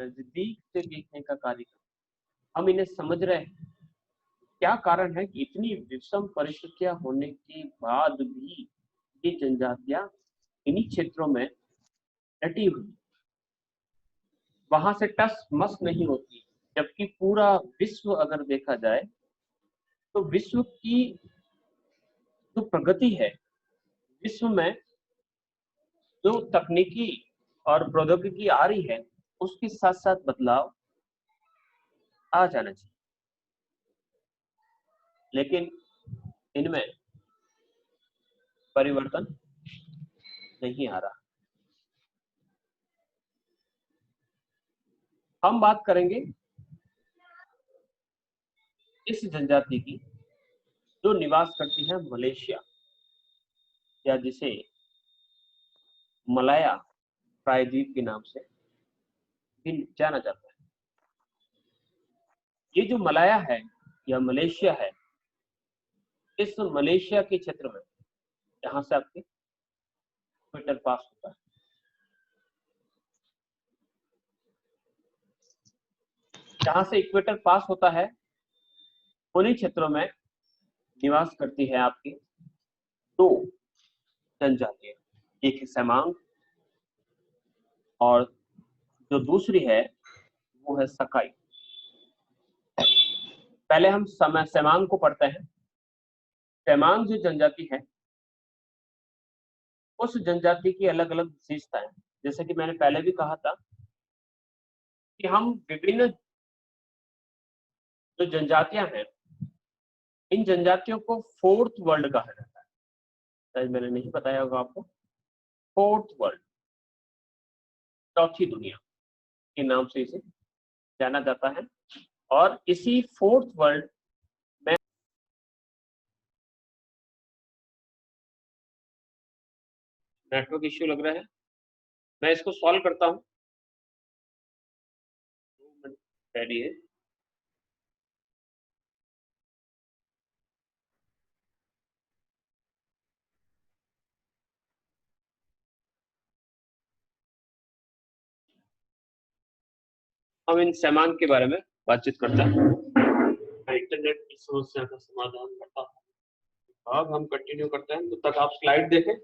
नजदीक से देखने का कार्य करते, हम इन्हें समझ रहे हैं। क्या कारण है कि इतनी विषम परिस्थितियां होने के बाद भी ये जनजातियां इन्हीं क्षेत्रों में डटी हुई, वहां से टस मस नहीं होती, जबकि पूरा विश्व अगर देखा जाए तो विश्व की जो प्रगति है, विश्व में जो तकनीकी और प्रौद्योगिकी आ रही है, उसके साथ साथ बदलाव आ जाना चाहिए, लेकिन इनमें परिवर्तन नहीं आ रहा। हम बात करेंगे इस जनजाति की जो निवास करती है मलेशिया, या जिसे मलाया प्रायद्वीप के नाम से भी जाना जाता है। ये जो मलाया है या मलेशिया है, इस मलेशिया के क्षेत्र में जहां से आपके इक्वेटर पास होता है, जहां से इक्वेटर पास होता है, उन्हीं क्षेत्रों में निवास करती है आपकी दो जनजातियां, एक है सेमांग और जो दूसरी है वो है सकाई। पहले हम सेमांग को पढ़ते हैं। सेमांग जो जनजाति है, उस जनजाति की अलग अलग विशेषताएं, जैसे कि मैंने पहले भी कहा था कि हम विभिन्न जो जनजातियां हैं, इन जनजातियों को फोर्थ वर्ल्ड कहा जाता है। शायद मैंने नहीं बताया होगा आपको, फोर्थ वर्ल्ड, चौथी दुनिया के नाम से इसे जाना जाता है। और इसी फोर्थ वर्ल्ड में नेटवर्क इश्यू लग रहा है, मैं इसको सॉल्व करता हूं। 2 मिनट ठहरिए। हम इन सेमांग के बारे में बातचीत करते हैं। मैं इंटरनेट की समस्या का समाधान करता हूँ। अब हम कंटिन्यू करते हैं, तब तक आप स्लाइड देखें।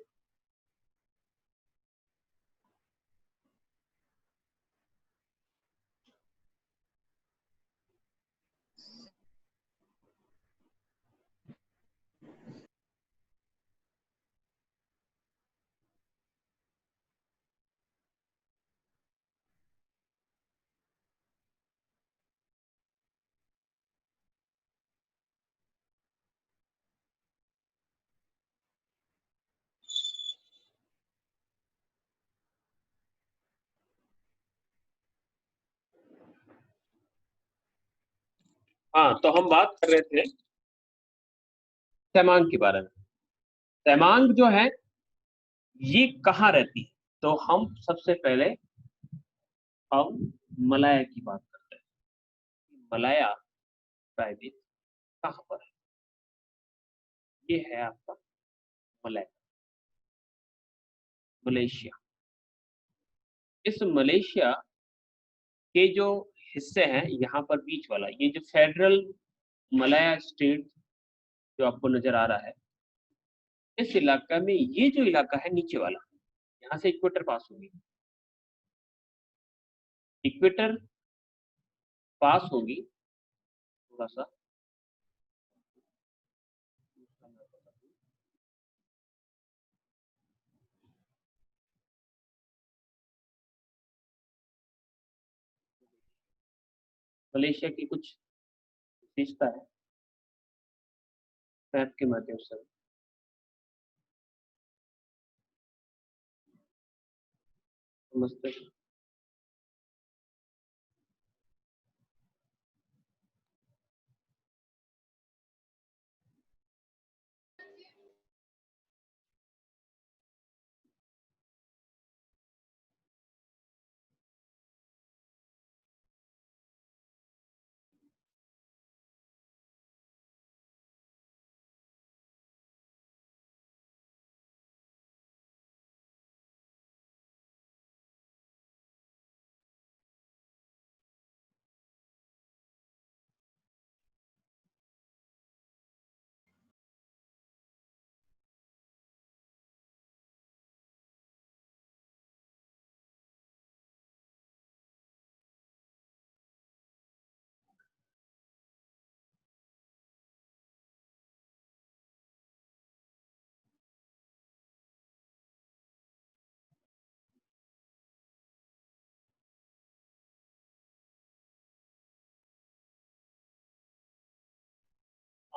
हाँ, तो हम बात कर रहे थे सेमांग के बारे में। सेमांग जो है ये कहाँ रहती है, तो हम सबसे पहले हम मलाया की बात करते हैं। मलाया प्रायद्वीप कहाँ पर है? ये है आपका मलाया, मलेशिया। इस मलेशिया के जो हिस्से हैं, यहाँ पर बीच वाला ये जो फेडरल मलाया स्टेट जो आपको नजर आ रहा है, इस इलाका में ये जो इलाका है नीचे वाला, यहाँ से इक्वेटर पास होगी। इक्वेटर पास होगी, थोड़ा सा मलेशिया की कुछ विशेषता है मैप के माध्यम से। समझते हैं।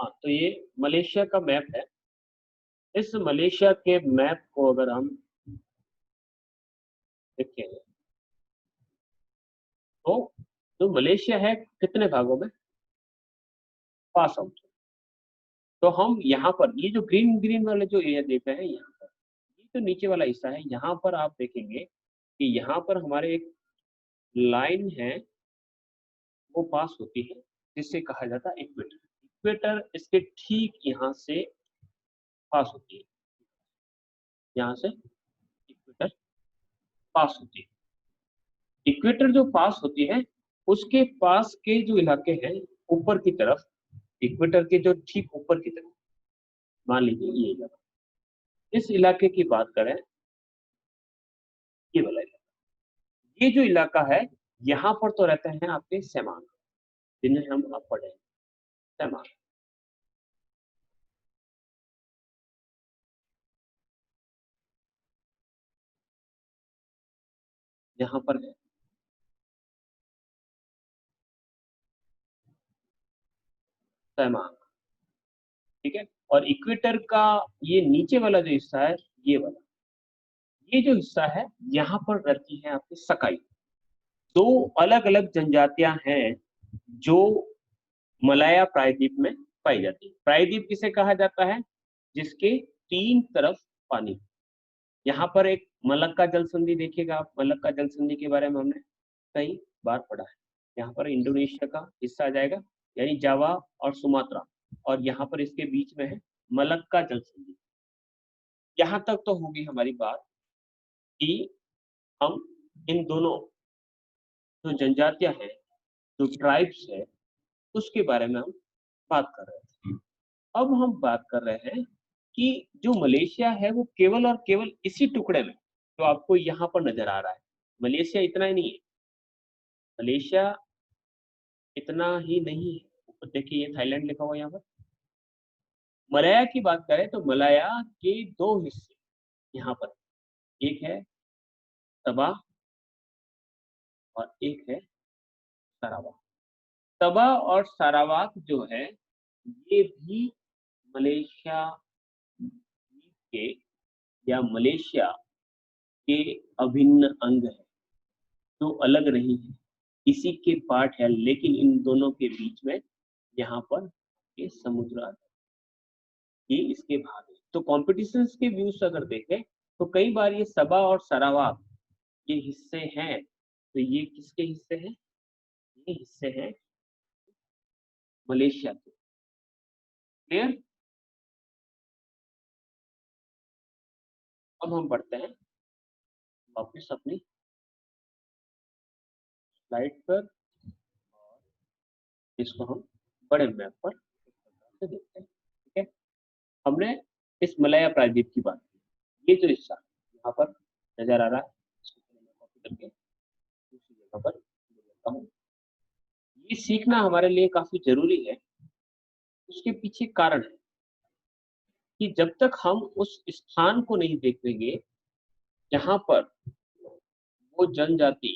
हाँ, तो ये मलेशिया का मैप है। इस मलेशिया के मैप को अगर हम देखें तो जो मलेशिया है कितने भागों में पास आउट। तो हम यहाँ पर ये जो ग्रीन ग्रीन वाले जो एरिया देख रहे हैं, यहाँ पर ये जो नीचे वाला हिस्सा है, यहाँ पर आप देखेंगे कि यहाँ पर हमारे एक लाइन है, वो पास होती है, जिससे कहा जाता है इक्वेटर। इक्वेटर इसके ठीक यहाँ से पास होती है, यहाँ से इक्वेटर पास होती है। इक्वेटर जो पास होती है, उसके पास के जो इलाके हैं ऊपर की तरफ, इक्वेटर के जो ठीक ऊपर की तरफ, मान लीजिए ये इलाका, इस इलाके की बात करें, ये वाला इलाका, ये जो इलाका है, यहाँ पर तो रहते हैं आपके सैमान, जिन्हें हम आप पढ़े सैमान। यहाँ पर है सैमान, ठीक है। और इक्वेटर का ये नीचे वाला जो हिस्सा है, ये वाला, ये जो हिस्सा है, यहाँ पर रहती है आपकी सकाई। दो अलग अलग जनजातियां हैं जो मलाया प्रायद्वीप में पाई जाती है। प्रायद्वीप किसे कहा जाता है? जिसके तीन तरफ पानी। यहाँ पर एक मलक्का जल संधि देखिएगा आप, मलक्का जल संधि के बारे में हमने कई बार पढ़ा है। यहाँ पर इंडोनेशिया का हिस्सा आ जाएगा, यानी जावा और सुमात्रा, और यहाँ पर इसके बीच में है मलक्का जल संधि। यहाँ तक तो होगी हमारी बात कि हम इन दोनों जो जनजातियां हैं, जो ट्राइब्स है, उसके बारे में हम बात कर रहे थे। अब हम बात कर रहे हैं कि जो मलेशिया है वो केवल और केवल इसी टुकड़े में जो आपको यहाँ पर नजर आ रहा है, मलेशिया इतना ही नहीं है। मलेशिया इतना ही नहीं है, ऊपर देखिए ये थाईलैंड लिखा हुआ है यहाँ पर। मलाया की बात करें तो मलाया के दो हिस्से यहाँ पर, एक है सबा और एक है सारावाक। सबा और सारावाक जो है, ये भी मलेशिया के या मलेशिया के अभिन्न अंग है, जो अलग नहीं है, इसी के पार्ट है, लेकिन इन दोनों के बीच में यहाँ पर ये समुद्र आता है, ये इसके भाग है। तो कॉम्पिटिशन के व्यूज अगर देखें तो कई बार ये सबा और सरावाक ये हिस्से हैं, तो ये किसके हिस्से हैं? ये हिस्से हैं मलेशिया के। क्लियर? अब हम बढ़ते हैं वापस अपनी स्लाइड पर, इसको हम बड़े मैप पर से देखते हैं। ठीक है, हमने इस मलाया प्रायद्वीप की बात की। ये जो हिस्सा यहाँ पर नजर आ रहा है, इसको मैं कॉपी करके दूसरी जगह पर ले जाता हूँ। ये सीखना हमारे लिए काफी जरूरी है। उसके पीछे कारण है कि जब तक हम उस स्थान को नहीं देखेंगे जहां पर वो जनजाति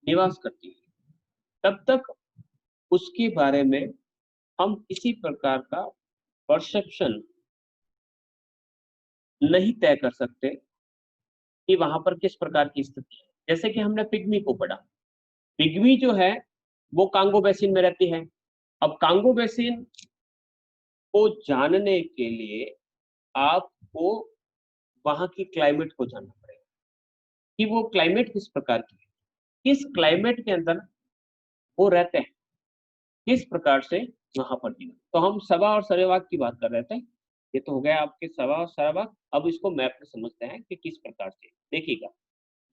निवास करती है, तब तक उसके बारे में हम किसी प्रकार का परसेप्शन नहीं तय कर सकते कि वहां पर किस प्रकार की स्थिति है। जैसे कि हमने पिग्मी को पढ़ा, पिग्मी जो है वो कांगो बेसिन में रहती है। अब कांगो बेसिन को जानने के लिए आपको वहां की क्लाइमेट को जानना पड़ेगा कि वो क्लाइमेट किस प्रकार की है, किस क्लाइमेट के अंदर वो रहते हैं, किस प्रकार से वहां पर जीवन। तो हम सवा और सरेवाक की बात कर रहे थे, ये तो हो गया आपके सवा और सरेवाक। अब इसको मैप में समझते हैं कि किस प्रकार से। देखिएगा,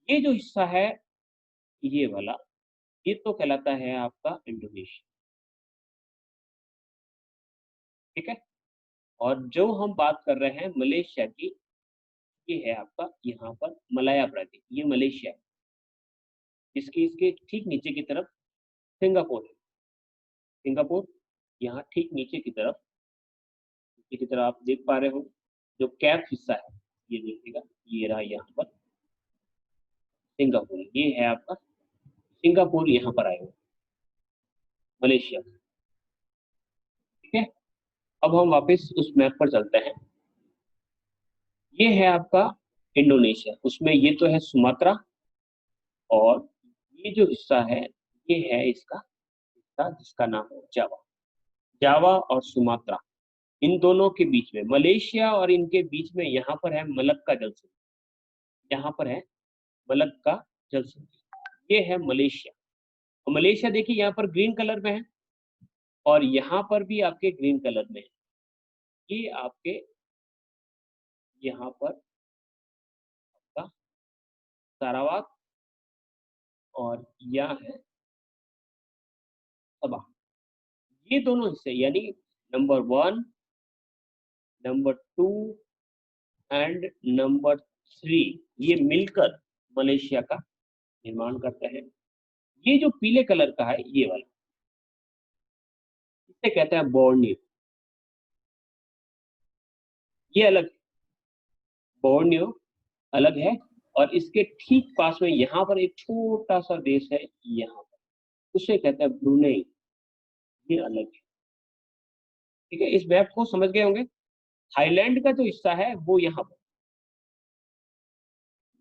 ये जो हिस्सा है, ये वाला, ये तो कहलाता है आपका इंडोनेशिया। ठीक है, और जो हम बात कर रहे हैं मलेशिया की, ये है आपका यहाँ पर मलाया प्रायद्वीप, ये मलेशिया है। इसकी इसके ठीक नीचे की तरफ सिंगापुर है। सिंगापुर यहाँ ठीक नीचे की तरफ, नीचे की तरफ आप देख पा रहे हो जो कैप हिस्सा है, ये देखिएगा, ये रहा यहाँ पर सिंगापुर, ये है आपका सिंगापुर, यहाँ पर आए हो मलेशिया। अब हम वापस उस मैप पर चलते हैं। ये है आपका इंडोनेशिया, उसमें ये तो है सुमात्रा, और ये जो हिस्सा है ये है इसका हिस्सा जिसका नाम है जावा। जावा और सुमात्रा, इन दोनों के बीच में मलेशिया और इनके बीच में यहाँ पर है मलक्का जल संधि। यहाँ पर है मलक्का जल संधि, ये है मलेशिया। और मलेशिया देखिए यहाँ पर ग्रीन कलर में है, और यहाँ पर भी आपके ग्रीन कलर में है। ये आपके यहाँ पर आपका सारावाक, और यहाँ है सबा। ये दोनों हिस्से यानी नंबर 1, नंबर 2 एंड नंबर 3, ये मिलकर मलेशिया का निर्माण करते हैं। ये जो पीले कलर का है ये वाला, इसे कहते हैं बोर्नियो। ये अलग, बोर्नियो अलग है, और इसके ठीक पास में यहाँ पर एक छोटा सा देश है यहाँ पर, उसे कहते हैं ब्रुनेई। ये अलग है। ठीक है, इस मैप को समझ गए होंगे। थाईलैंड का जो हिस्सा है वो यहाँ पर,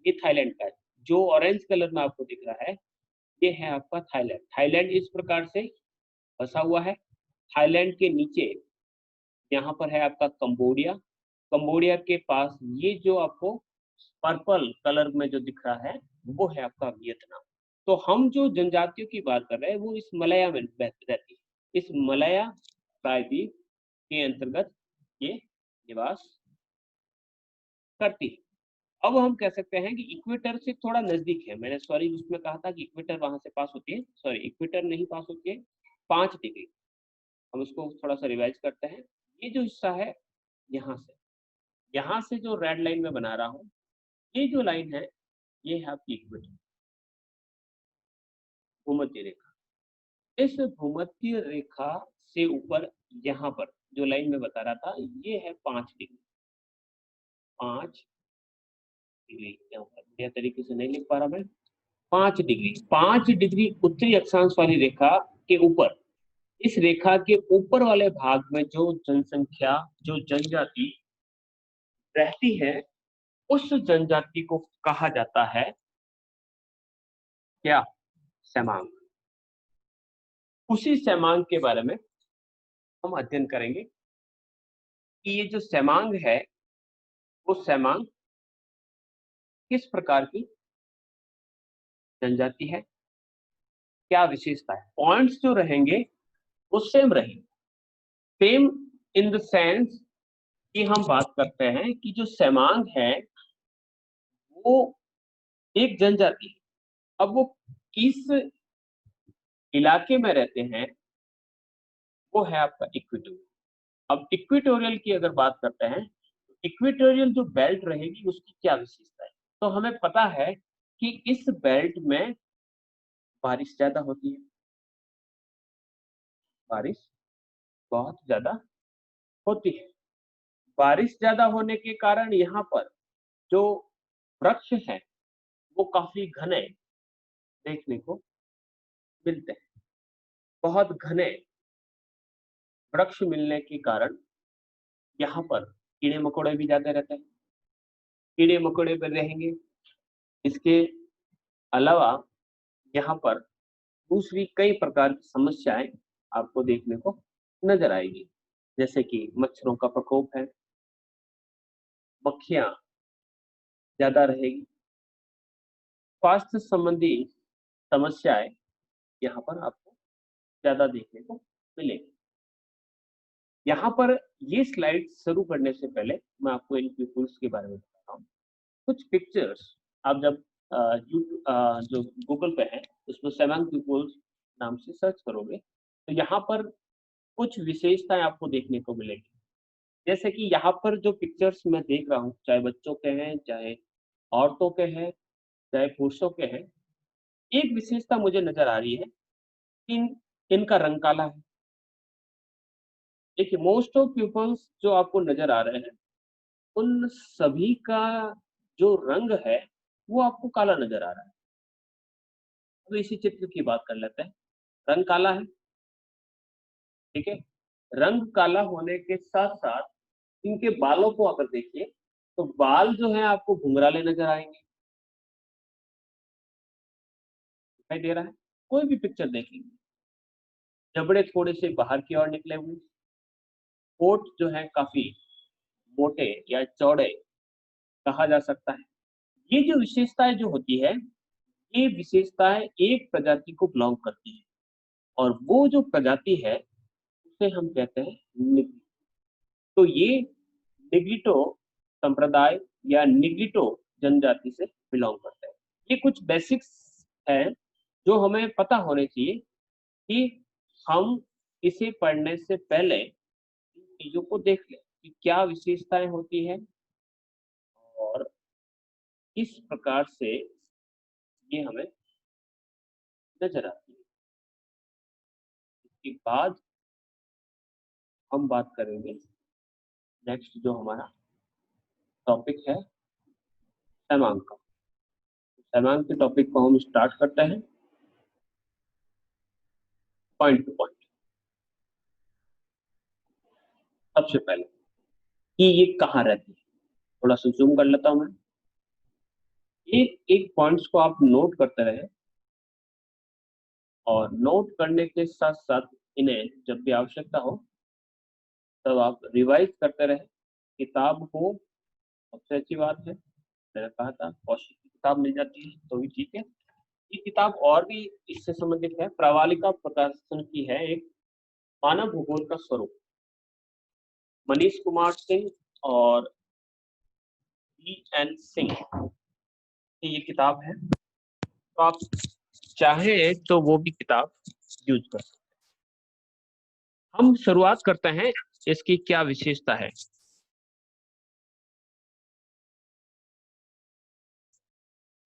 ये थाईलैंड का है। जो ऑरेंज कलर में आपको दिख रहा है ये है आपका थाईलैंड। थाईलैंड इस प्रकार से बसा हुआ है। थाईलैंड के नीचे यहाँ पर है आपका कंबोडिया। कंबोडिया के पास ये जो आपको पर्पल कलर में जो दिख रहा है वो है आपका वियतनाम। तो हम जो जनजातियों की बात कर रहे हैं वो इस मलया में रहती है। इस मलया प्रायद्वीप के अंतर्गत ये निवास करती है। अब हम कह सकते हैं कि इक्वेटर से थोड़ा नजदीक है। मैंने सॉरी उसमें कहा था कि इक्वेटर वहां से पास होती है, सॉरी इक्वेटर नहीं पास होती है, 5 डिग्री। हम इसको थोड़ा सा रिवाइज करते हैं। ये जो हिस्सा है यहाँ से जो रेड लाइन में बना रहा हूँ, ये जो लाइन है ये है आपकी इक्वेटर, भूमध्य रेखा। इस भूमध्य रेखा से ऊपर यहाँ पर जो लाइन में बता रहा था ये है 5 डिग्री। 5 डिग्री यहाँ पर बढ़िया तरीके से नहीं लिख पा रहा मैं। 5 डिग्री, 5 डिग्री उत्तरी अक्षांश वाली रेखा के ऊपर, इस रेखा के ऊपर वाले भाग में जो जनसंख्या, जो जनजाति रहती है, उस जनजाति को कहा जाता है क्या? सेमांग। उसी सेमांग के बारे में हम अध्ययन करेंगे कि ये जो सेमांग है वो सेमांग किस प्रकार की जनजाति है, क्या विशेषता है। पॉइंट्स जो रहेंगे वो सेम रहेंगे। सेम इन द सेंस कि हम बात करते हैं कि जो सेमांग है वो एक जनजाति है। अब वो किस इलाके में रहते हैं वो है आपका इक्वेटोरियल। अब इक्वेटोरियल की अगर बात करते हैं, इक्वेटोरियल जो बेल्ट रहेगी उसकी क्या विशेषता है। तो हमें पता है कि इस बेल्ट में बारिश ज्यादा होती है, बारिश बहुत ज्यादा होती है। बारिश ज्यादा होने के कारण यहाँ पर जो वृक्ष हैं वो काफी घने देखने को मिलते हैं। बहुत घने वृक्ष मिलने के कारण यहाँ पर कीड़े मकोड़े भी ज्यादा रहते हैं। कीड़े मकोड़े पर रहेंगे। इसके अलावा यहाँ पर दूसरी कई प्रकार की समस्याएं आपको देखने को नजर आएगी, जैसे कि मच्छरों का प्रकोप है, मक्खियां ज्यादा रहेगी, स्वास्थ्य संबंधी समस्याएं यहाँ पर आपको ज्यादा देखने को मिलेगी। यहाँ पर ये स्लाइड शुरू करने से पहले मैं आपको इन पीपुल्स के बारे में बताता हूँ। कुछ पिक्चर्स आप जब जो गूगल पे है उसमें सेवन पीपुल्स नाम से सर्च करोगे तो यहाँ पर कुछ विशेषताएं आपको देखने को मिलेगी। जैसे कि यहाँ पर जो पिक्चर्स मैं देख रहा हूँ, चाहे बच्चों के हैं, चाहे औरतों के हैं, चाहे पुरुषों के हैं, एक विशेषता मुझे नजर आ रही है कि इनका रंग काला है। देखिए मोस्ट ऑफ पीपल्स जो आपको नजर आ रहे हैं उन सभी का जो रंग है वो आपको काला नजर आ रहा है। अब इसी चित्र की बात कर लेते हैं। रंग काला है, ठीक है। रंग काला होने के साथ साथ इनके बालों को अगर देखिए तो बाल जो है आपको घुंघराले नजर आएंगे। दिखाई दे रहा है? कोई भी पिक्चर देख लीजिए, जबड़े थोड़े से बाहर की ओर निकले हुए, होठ जो है काफी मोटे या चौड़े कहा जा सकता है। ये जो विशेषताएं जो होती है, ये विशेषताएं एक प्रजाति को बिलोंग करती है, और वो जो प्रजाति है उसे हम कहते हैं निग्रिटो। तो ये निग्रिटो संप्रदाय या निग्रिटो जनजाति से बिलोंग करते हैं। ये कुछ बेसिक्स है जो हमें पता होने चाहिए कि हम इसे पढ़ने से पहले इन चीजों को देख लें कि क्या विशेषताएं होती है और किस प्रकार से ये हमें नजर आती है। इसके बाद हम बात करेंगे नेक्स्ट जो हमारा टॉपिक है सेमांक का। सेमांक के टॉपिक को हम स्टार्ट करते हैं पॉइंट टू पॉइंट। सबसे पहले कि ये कहाँ रहती है, थोड़ा सा जूम कर लेता हूं मैं। एक एक पॉइंट्स को आप नोट करते रहे, और नोट करने के साथ साथ इन्हें जब भी आवश्यकता हो तब आप रिवाइज करते रहे। किताब हो सबसे अच्छी बात है, मैंने कहा था कौशिक की किताब मिल जाती है तो भी ठीक है। ये किताब और भी इससे संबंधित है, प्रवालिका प्रकाशन की है, एक मानव भूगोल का स्वरूप, मनीष कुमार सिंह और BN सिंह की ये किताब है। तो आप चाहे तो वो भी किताब यूज कर सकते हैं। हम शुरुआत करते हैं इसकी क्या विशेषता है।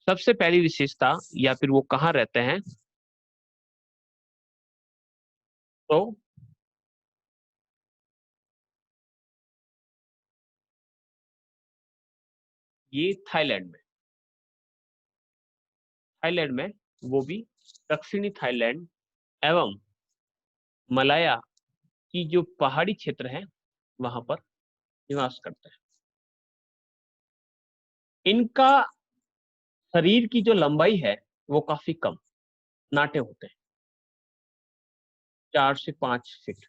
सबसे पहली विशेषता या फिर वो कहाँ रहते हैं, तो ये थाईलैंड में, थाईलैंड में, वो भी दक्षिणी थाईलैंड एवं मलाया की जो पहाड़ी क्षेत्र है वहां पर निवास करते हैं। इनका शरीर की जो लंबाई है वो काफी कम, नाटे होते हैं, 4 से 5 फीट,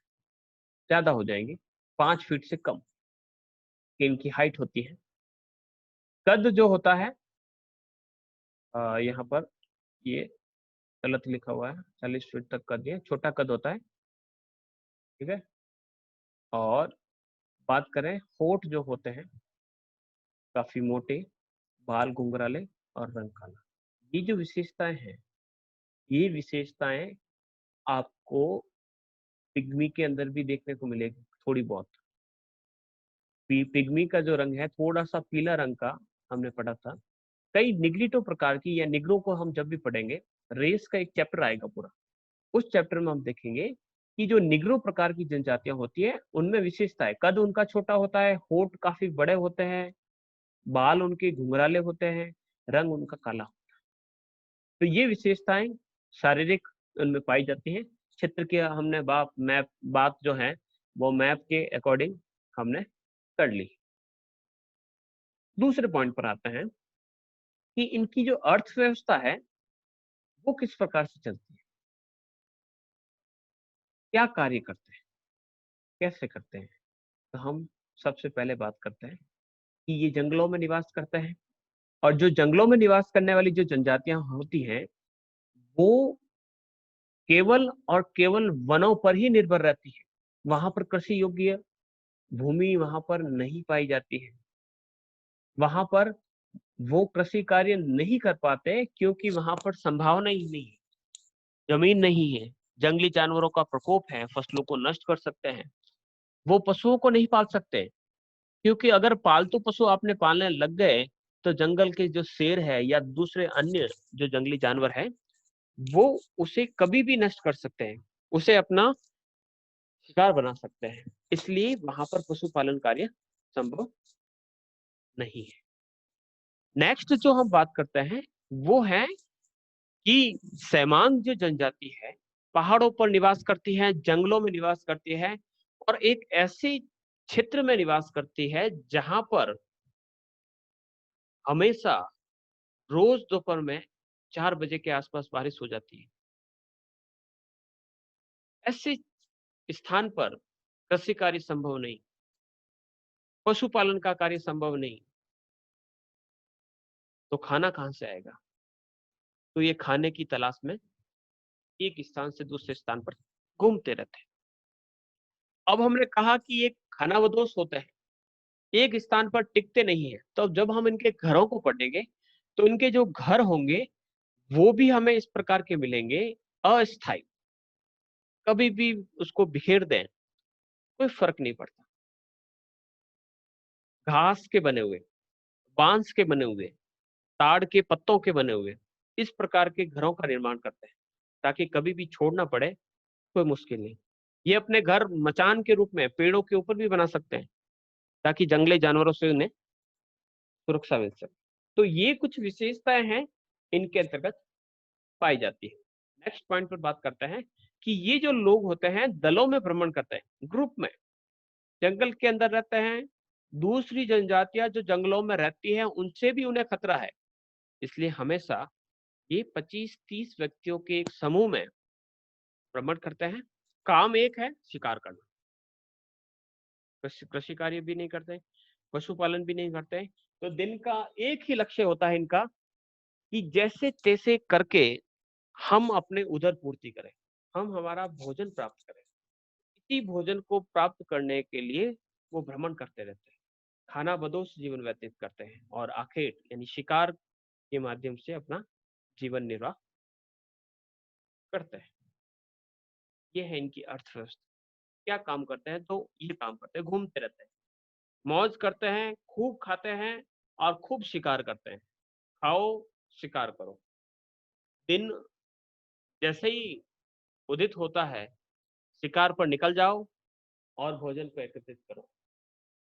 ज्यादा हो जाएंगे, 5 फीट से कम की इनकी हाइट होती है। कद जो होता है यहाँ पर ये गलत लिखा हुआ है, 40 फीट तक कद, ये छोटा कद होता है, ठीक है। और बात करें, होठ जो होते हैं काफी मोटे, बाल घुंघराले और रंग काला। ये जो विशेषताएं हैं, ये विशेषताएं आपको पिग्मी के अंदर भी देखने को मिलेगी थोड़ी बहुत। पिग्मी का जो रंग है थोड़ा सा पीला रंग का हमने पढ़ा था। कई निग्रिटो प्रकार की या निग्रो को हम जब भी पढ़ेंगे, रेस का एक चैप्टर आएगा पूरा, उस चैप्टर में हम देखेंगे कि जो निग्रो प्रकार की जनजातियां होती है उनमें विशेषता है, कद उनका छोटा होता है, होठ काफी बड़े होते हैं, बाल उनके घुंघराले होते हैं, रंग उनका काला। तो ये विशेषताएं शारीरिक उनमें पाई जाती हैं। क्षेत्र के हमने मैप बात जो है वो मैप के अकॉर्डिंग हमने कर ली। दूसरे पॉइंट पर आते हैं कि इनकी जो अर्थव्यवस्था है वो किस प्रकार से चलती है, क्या कार्य करते हैं, कैसे करते हैं। तो हम सबसे पहले बात करते हैं कि ये जंगलों में निवास करते हैं, और जो जंगलों में निवास करने वाली जो जनजातियां होती हैं वो केवल और केवल वनों पर ही निर्भर रहती है। वहां पर कृषि योग्य भूमि वहां पर नहीं पाई जाती है, वहां पर वो कृषि कार्य नहीं कर पाते क्योंकि वहां पर संभावना ही नहीं है, जमीन नहीं है, जंगली जानवरों का प्रकोप है, फसलों को नष्ट कर सकते हैं। वो पशुओं को नहीं पाल सकते, क्योंकि अगर पालतू पशु आपने पालने लग गए तो जंगल के जो शेर है या दूसरे अन्य जो जंगली जानवर है वो उसे कभी भी नष्ट कर सकते हैं, उसे अपना शिकार बना सकते हैं। इसलिए वहां पर पशुपालन कार्य संभव नहीं है। नेक्स्ट जो हम बात करते हैं वो है कि सेमांग जो जनजाति है पहाड़ों पर निवास करती है, जंगलों में निवास करती है, और एक ऐसे क्षेत्र में निवास करती है जहां पर हमेशा रोज दोपहर में 4 बजे के आसपास बारिश हो जाती है। ऐसे स्थान पर कृषि कार्य संभव नहीं, पशुपालन का कार्य संभव नहीं, तो खाना कहाँ से आएगा? तो ये खाने की तलाश में एक स्थान से दूसरे स्थान पर घूमते रहते हैं। अब हमने कहा कि ये खानाबदोश होते हैं, एक स्थान पर टिकते नहीं है। तो जब हम इनके घरों को पढ़ेंगे तो इनके जो घर होंगे वो भी हमें इस प्रकार के मिलेंगे, अस्थायी। कभी भी उसको बिखेर दें कोई फर्क नहीं पड़ता। घास के बने हुए, बांस के बने हुए, ताड़ के पत्तों के बने हुए, इस प्रकार के घरों का निर्माण करते हैं ताकि कभी भी छोड़ना पड़े कोई मुश्किल नहीं। ये अपने घर मचान के रूप में पेड़ों के ऊपर भी बना सकते हैं ताकि जंगली जानवरों से उन्हें सुरक्षा मिल सके। तो ये कुछ विशेषताएं हैं इनके अंतर्गत पाई जाती है। नेक्स्ट पॉइंट पर बात करते हैं कि ये जो लोग होते हैं दलों में भ्रमण करते हैं, ग्रुप में जंगल के अंदर रहते हैं। दूसरी जनजातियां जो जंगलों में रहती हैं उनसे भी उन्हें खतरा है, इसलिए हमेशा ये 25-30 व्यक्तियों के एक समूह में भ्रमण करते हैं। काम एक है, शिकार करना। कृषि कार्य भी नहीं करते, पशुपालन भी नहीं करते। तो दिन का एक ही लक्ष्य होता है इनका कि जैसे तैसे करके हम अपने उदर पूर्ति करें, हम हमारा भोजन प्राप्त करें। इसी भोजन को प्राप्त करने के लिए वो भ्रमण करते रहते हैं, खाना बदोश जीवन व्यतीत करते हैं और आखेट यानी शिकार के माध्यम से अपना जीवन निर्वाह करते हैं। ये है इनकी अर्थव्यवस्था। क्या काम करते हैं? तो ये काम करते हैं, घूमते रहते हैं, मौज करते हैं, खूब खाते हैं और खूब शिकार करते हैं। खाओ, शिकार करो। दिन जैसे ही उदित होता है शिकार पर निकल जाओ और भोजन को एकत्रित करो।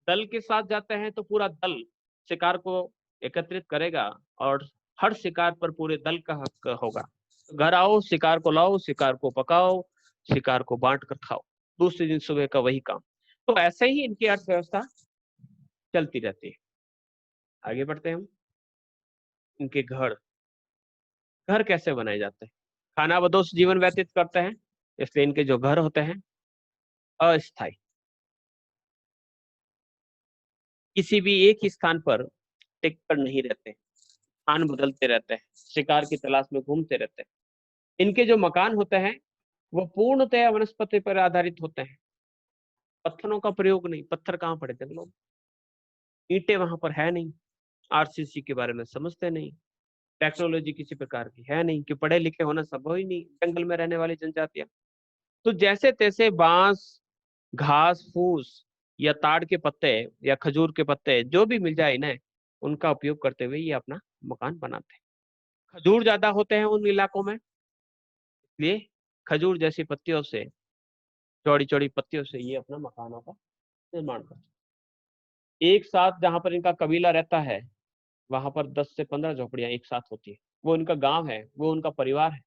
दल के साथ जाते हैं तो पूरा दल शिकार को एकत्रित करेगा और हर शिकार पर पूरे दल का हक होगा। घर आओ, शिकार को लाओ, शिकार को पकाओ, शिकार को बांट कर खाओ। दूसरे दिन सुबह का वही काम। तो ऐसे ही इनकी अर्थव्यवस्था चलती रहती है। आगे बढ़ते हैं हम। इनके घर घर कैसे बनाए जाते हैं? खाना बदोश जीवन व्यतीत करते हैं, इसलिए इनके जो घर होते हैं अस्थायी, किसी भी एक ही स्थान पर टिक कर नहीं रहते, स्थान बदलते रहते हैं, शिकार की तलाश में घूमते रहते हैं। इनके जो मकान होते हैं वो पूर्णतया वनस्पति पर आधारित होते हैं। पत्थरों का प्रयोग नहीं, पत्थर कहाँ पड़े जंगलों में, ईंटें वहां पर है नहीं, आरसीसी के बारे में समझते नहीं, टेक्नोलॉजी किसी प्रकार की है नहीं कि पढ़े लिखे होना संभव ही नहीं जंगल में रहने वाली जनजातियां। तो जैसे तैसे बांस, घास फूस या ताड़ के पत्ते या खजूर के पत्ते जो भी मिल जाए इन्हें, उनका उपयोग करते हुए ये अपना मकान बनाते हैं। खजूर ज्यादा होते हैं उन इलाकों में, इसलिए खजूर जैसी पत्तियों से, चौड़ी चौड़ी पत्तियों से ये अपना मकानों का निर्माण करते हैं। एक साथ जहां पर इनका कबीला रहता है वहां पर 10 से 15 झोपड़ियां एक साथ होती है। वो उनका गांव है, वो उनका परिवार है।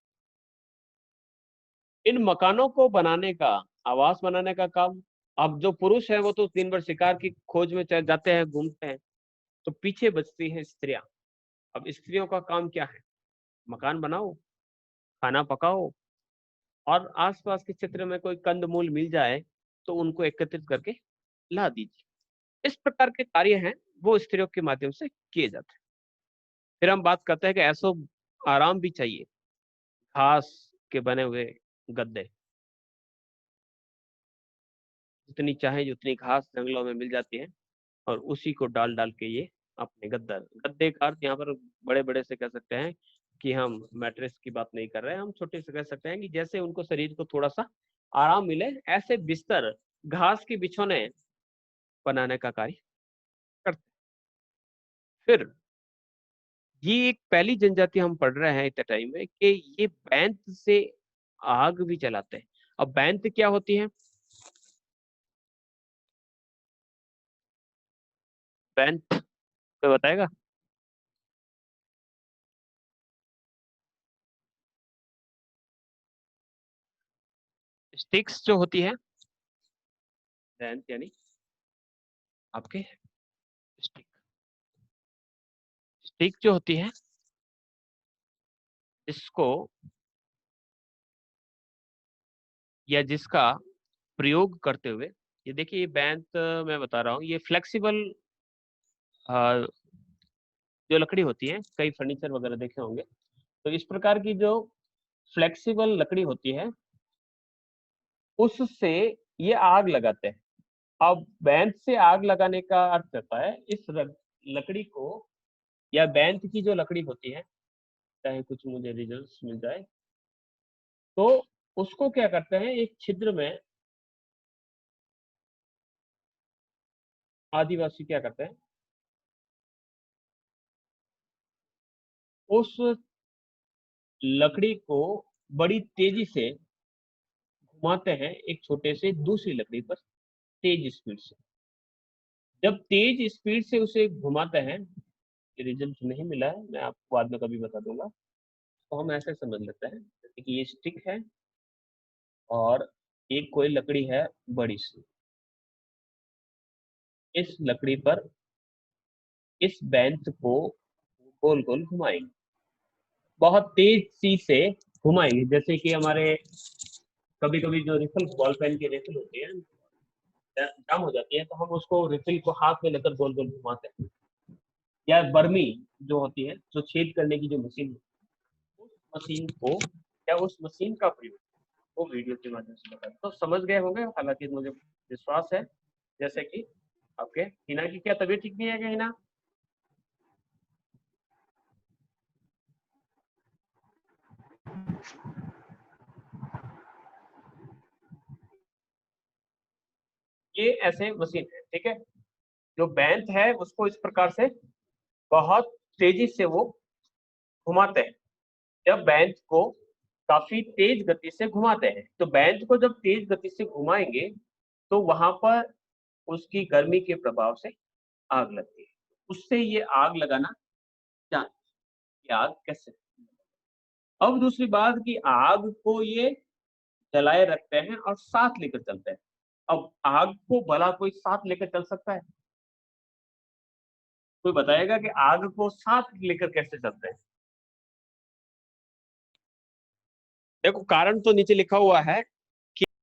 इन मकानों को बनाने का, आवास बनाने का काम, अब जो पुरुष है वो तो दिन भर शिकार की खोज में चले जाते हैं, घूमते हैं, तो पीछे बचती हैं स्त्रियां। अब स्त्रियों का काम क्या है? मकान बनाओ, खाना पकाओ और आसपास के क्षेत्र में कोई कंदमूल मिल जाए तो उनको एकत्रित करके ला दीजिए। इस प्रकार के कार्य हैं वो स्त्रियों के माध्यम से किए जाते हैं। फिर हम बात करते हैं कि ऐसो आराम भी चाहिए, घास के बने हुए गद्दे, जितनी चाहे उतनी घास जंगलों में मिल जाती है और उसी को डाल डाल के ये अपने गद्दे का अर्थ यहाँ पर बड़े बड़े से कह सकते हैं कि हम मैट्रेस की बात नहीं कर रहे हैं, हम छोटे से कह सकते हैं कि जैसे उनको शरीर को थोड़ा सा आराम मिले ऐसे बिस्तर, घास की बिछौने बनाने का कार्य करते हैं। फिर ये एक पहली जनजाति हम पढ़ रहे हैं इतने टाइम में कि ये बैंत से आग भी जलाते हैं। अब बैंत क्या होती है? बैंत कोई बताएगा? स्टिक्स जो होती है बैंत यानी आपके स्टिक। स्टिक जो होती है इसको या जिसका प्रयोग करते हुए, ये देखिए ये बैंत मैं बता रहा हूँ, ये फ्लेक्सिबल जो लकड़ी होती है, कई फर्नीचर वगैरह देखे होंगे, तो इस प्रकार की जो फ्लेक्सिबल लकड़ी होती है उससे ये आग लगाते हैं। अब बैंत से आग लगाने का अर्थ होता है इस लकड़ी को, या बैंत की जो लकड़ी होती है, चाहे कुछ मुझे रिजल्ट्स मिल जाए, तो उसको क्या करते हैं, एक छिद्र में आदिवासी क्या करते हैं, उस लकड़ी को बड़ी तेजी से घुमाते हैं एक छोटे से दूसरी लकड़ी पर, तेज स्पीड से। जब तेज स्पीड से उसे घुमाते हैं, रिजल्ट नहीं मिला है, मैं आपको बाद में कभी बता दूंगा, तो हम ऐसे समझ लेते हैं जैसे कि ये स्टिक है और एक कोई लकड़ी है बड़ी सी, इस लकड़ी पर इस बेंच को गोल गोल घुमाएंगे, बहुत तेज सी से घुमाएंगे, जैसे कि हमारे कभी कभी जो रिफिल बॉल पेन की रिफिल होती है जाम हो जाती है, तो हम उसको रिफिल को हाथ में लेकर गोल गोल घुमाते हैं। या बर्मी जो होती है, जो छेद करने की जो मशीन है, उस मशीन को या उस मशीन का प्रयोग वो वीडियो के माध्यम से बताया, तो समझ गए होंगे, हालांकि मुझे विश्वास है। जैसे कि आपके हिना की क्या तबीयत ठीक नहीं है क्या हिना? ये ऐसे मशीन है, ठीक है, जो बैंत है उसको इस प्रकार से बहुत तेजी से वो घुमाते हैं। जब बैंत को काफी तेज गति से घुमाते हैं, तो बैंत को जब तेज गति से घुमाएंगे तो वहां पर उसकी गर्मी के प्रभाव से आग लगती है, उससे ये आग लगाना जानते हैं। आग कैसे, अब दूसरी बात कि आग को ये जलाए रखते हैं और साथ लेकर चलते हैं। अब आग को भला कोई साथ लेकर चल सकता है? कोई बताएगा कि आग को साथ लेकर कैसे चलते हैं? देखो कारण तो नीचे लिखा हुआ है,